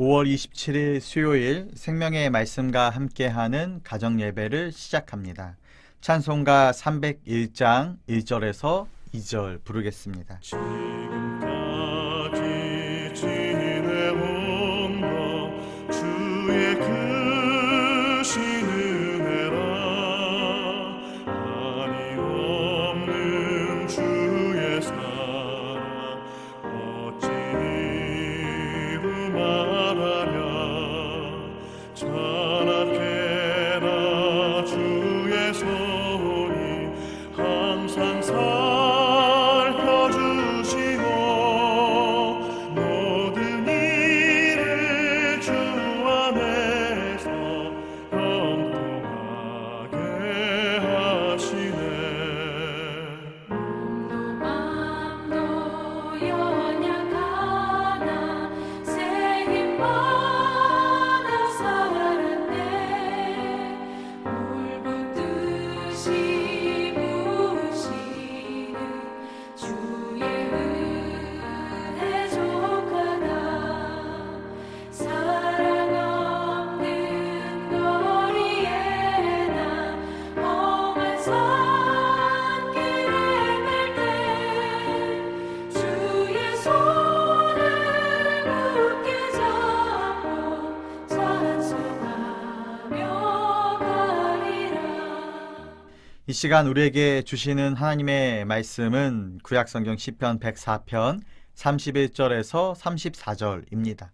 5월 27일 수요일 생명의 말씀과 함께하는 가정 예배를 시작합니다. 찬송가 301장 1절에서 2절 부르겠습니다. 지금까지 지내온 것 주의 크신 은혜라. 한이 없는 주의 사랑 어찌 이루 말하랴. 찬악해라 주의 손이 항상 살펴주시고 모든 일을 주 안에서 형통하게 하시네. 맘도 연약하나 새 힘 받아 살았네. 물붓듯이 부으시는 주의 은혜 족하다. 사랑 없는 거리에 나 험한 산길에 맬 때 주의 손을 굳게 잡고 찬송하며 가리라. 이 시간 우리에게 주시는 하나님의 말씀은 구약성경 시편 104편 31절에서 34절입니다.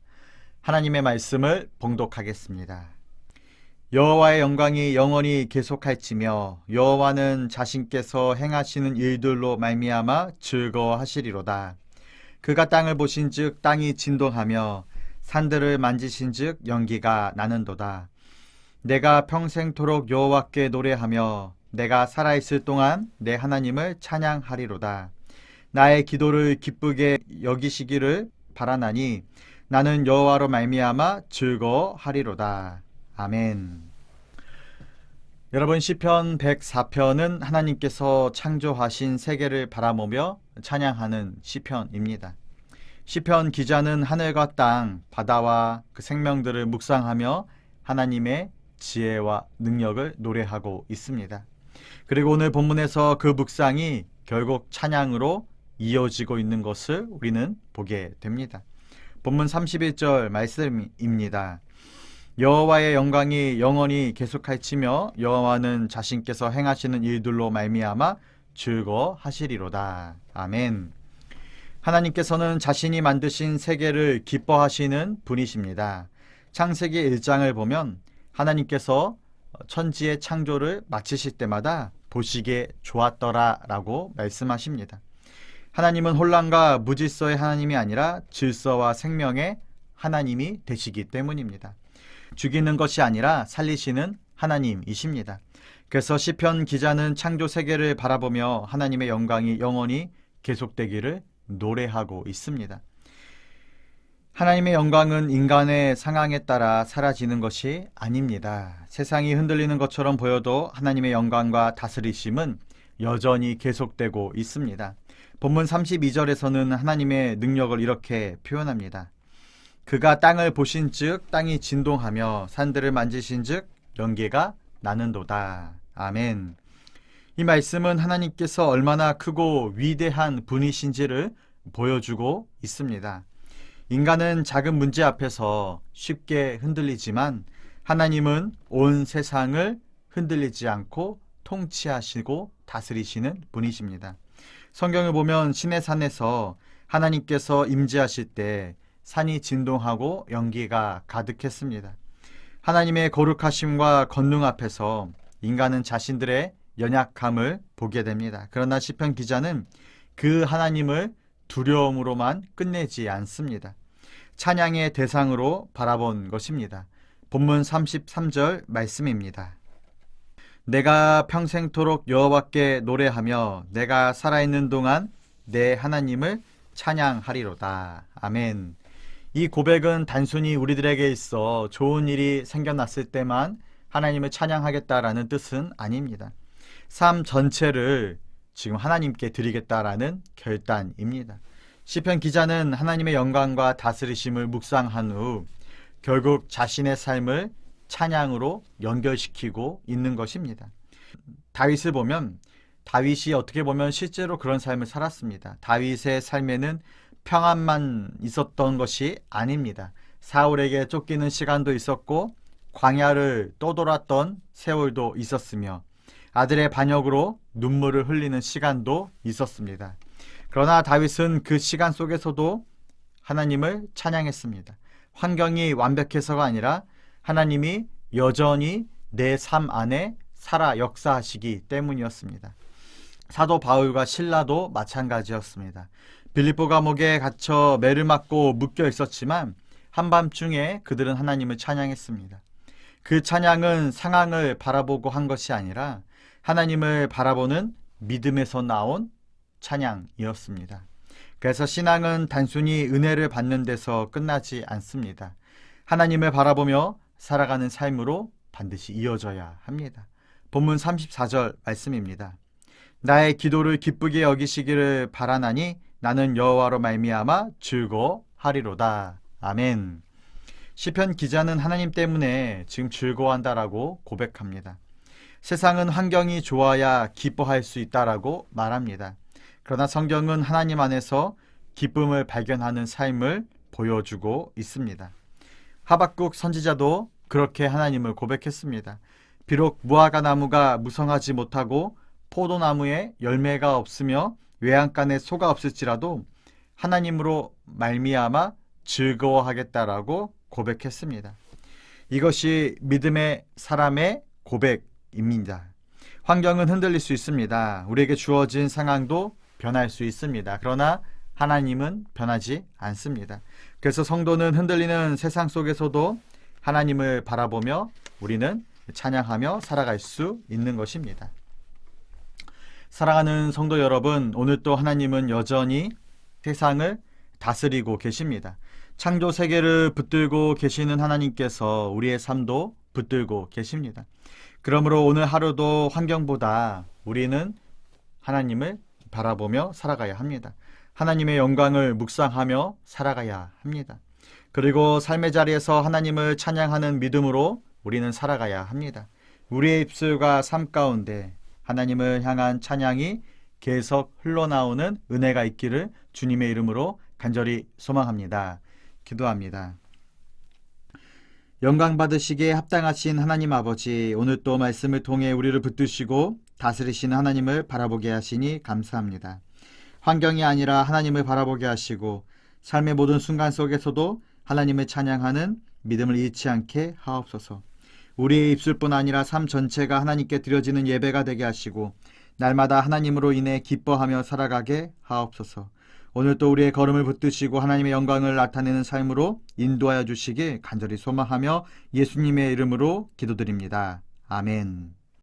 하나님의 말씀을 봉독하겠습니다. 여호와의 영광이 영원히 계속할지며 여호와는 자신께서 행하시는 일들로 말미암아 즐거워하시리로다. 그가 땅을 보신즉 땅이 진동하며 산들을 만지신즉 연기가 나는도다. 내가 평생토록 여호와께 노래하며 내가 살아있을 동안 내 하나님을 찬양하리로다. 나의 기도를 기쁘게 여기시기를 바라나니 나는 여호와로 말미암아 즐거워하리로다. 아멘. 여러분, 시편 104편은 하나님께서 창조하신 세계를 바라보며 찬양하는 시편입니다. 시편 기자는 하늘과 땅, 바다와 그 생명들을 묵상하며 하나님의 지혜와 능력을 노래하고 있습니다. 그리고 오늘 본문에서 그 묵상이 결국 찬양으로 이어지고 있는 것을 우리는 보게 됩니다. 본문 31절 말씀입니다. 여호와의 영광이 영원히 계속할지며 여호와는 자신께서 행하시는 일들로 말미암아 즐거워하시리로다. 아멘. 하나님께서는 자신이 만드신 세계를 기뻐하시는 분이십니다. 창세기 1장을 보면 하나님께서 천지의 창조를 마치실 때마다 보시기에 좋았더라 라고 말씀하십니다. 하나님은 혼란과 무질서의 하나님이 아니라 질서와 생명의 하나님이 되시기 때문입니다. 죽이는 것이 아니라 살리시는 하나님이십니다. 그래서 시편 기자는 창조 세계를 바라보며 하나님의 영광이 영원히 계속되기를 노래하고 있습니다. 하나님의 영광은 인간의 상황에 따라 사라지는 것이 아닙니다. 세상이 흔들리는 것처럼 보여도 하나님의 영광과 다스리심은 여전히 계속되고 있습니다. 본문 32절에서는 하나님의 능력을 이렇게 표현합니다. 그가 땅을 보신즉 땅이 진동하며 산들을 만지신즉 연기가 나는도다. 아멘. 이 말씀은 하나님께서 얼마나 크고 위대한 분이신지를 보여주고 있습니다. 인간은 작은 문제 앞에서 쉽게 흔들리지만 하나님은 온 세상을 흔들리지 않고 통치하시고 다스리시는 분이십니다. 성경을 보면 시내산에서 하나님께서 임재하실 때 산이 진동하고 연기가 가득했습니다. 하나님의 거룩하심과 권능 앞에서 인간은 자신들의 연약함을 보게 됩니다. 그러나 시편 기자는 그 하나님을 두려움으로만 끝내지 않습니다. 찬양의 대상으로 바라본 것입니다. 본문 33절 말씀입니다. 내가 평생토록 여호와께 노래하며 내가 살아있는 동안 내 하나님을 찬양하리로다. 아멘. 이 고백은 단순히 우리들에게 있어 좋은 일이 생겨났을 때만 하나님을 찬양하겠다라는 뜻은 아닙니다. 삶 전체를 지금 하나님께 드리겠다라는 결단입니다. 시편 기자는 하나님의 영광과 다스리심을 묵상한 후 결국 자신의 삶을 찬양으로 연결시키고 있는 것입니다. 다윗을 보면 다윗이 어떻게 보면 실제로 그런 삶을 살았습니다. 다윗의 삶에는 평안만 있었던 것이 아닙니다. 사울에게 쫓기는 시간도 있었고 광야를 떠돌았던 세월도 있었으며 아들의 반역으로 눈물을 흘리는 시간도 있었습니다. 그러나 다윗은 그 시간 속에서도 하나님을 찬양했습니다. 환경이 완벽해서가 아니라 하나님이 여전히 내 삶 안에 살아 역사하시기 때문이었습니다. 사도 바울과 실라도 마찬가지였습니다. 빌립보 감옥에 갇혀 매를 맞고 묶여 있었지만 한밤중에 그들은 하나님을 찬양했습니다. 그 찬양은 상황을 바라보고 한 것이 아니라 하나님을 바라보는 믿음에서 나온 찬양이었습니다. 그래서 신앙은 단순히 은혜를 받는 데서 끝나지 않습니다. 하나님을 바라보며 살아가는 삶으로 반드시 이어져야 합니다. 본문 34절 말씀입니다. 나의 기도를 기쁘게 여기시기를 바라나니 나는 여호와로 말미암아 즐거워하리로다. 아멘. 시편 기자는 하나님 때문에 지금 즐거워한다라고 고백합니다. 세상은 환경이 좋아야 기뻐할 수 있다라고 말합니다. 그러나 성경은 하나님 안에서 기쁨을 발견하는 삶을 보여주고 있습니다. 하박국 선지자도 그렇게 하나님을 고백했습니다. 비록 무화과 나무가 무성하지 못하고 포도나무에 열매가 없으며 외양간에 소가 없을지라도 하나님으로 말미암아 즐거워하겠다라고 고백했습니다. 이것이 믿음의 사람의 고백입니다. 환경은 흔들릴 수 있습니다. 우리에게 주어진 상황도 변할 수 있습니다. 그러나 하나님은 변하지 않습니다. 그래서 성도는 흔들리는 세상 속에서도 하나님을 바라보며 우리는 찬양하며 살아갈 수 있는 것입니다. 사랑하는 성도 여러분, 오늘 또 하나님은 여전히 세상을 다스리고 계십니다. 창조 세계를 붙들고 계시는 하나님께서 우리의 삶도 붙들고 계십니다. 그러므로 오늘 하루도 환경보다 우리는 하나님을 바라보며 살아가야 합니다. 하나님의 영광을 묵상하며 살아가야 합니다. 그리고 삶의 자리에서 하나님을 찬양하는 믿음으로 우리는 살아가야 합니다. 우리의 입술과 삶 가운데 하나님을 향한 찬양이 계속 흘러나오는 은혜가 있기를 주님의 이름으로 간절히 소망합니다. 기도합니다. 영광 받으시기에 합당하신 하나님 아버지, 오늘 또 말씀을 통해 우리를 붙드시고 다스리시는 하나님을 바라보게 하시니 감사합니다. 환경이 아니라 하나님을 바라보게 하시고 삶의 모든 순간 속에서도 하나님을 찬양하는 믿음을 잃지 않게 하옵소서. 우리의 입술뿐 아니라 삶 전체가 하나님께 드려지는 예배가 되게 하시고 날마다 하나님으로 인해 기뻐하며 살아가게 하옵소서. 오늘 또 우리의 걸음을 붙드시고 하나님의 영광을 나타내는 삶으로 인도하여 주시길 간절히 소망하며 예수님의 이름으로 기도드립니다. 아멘.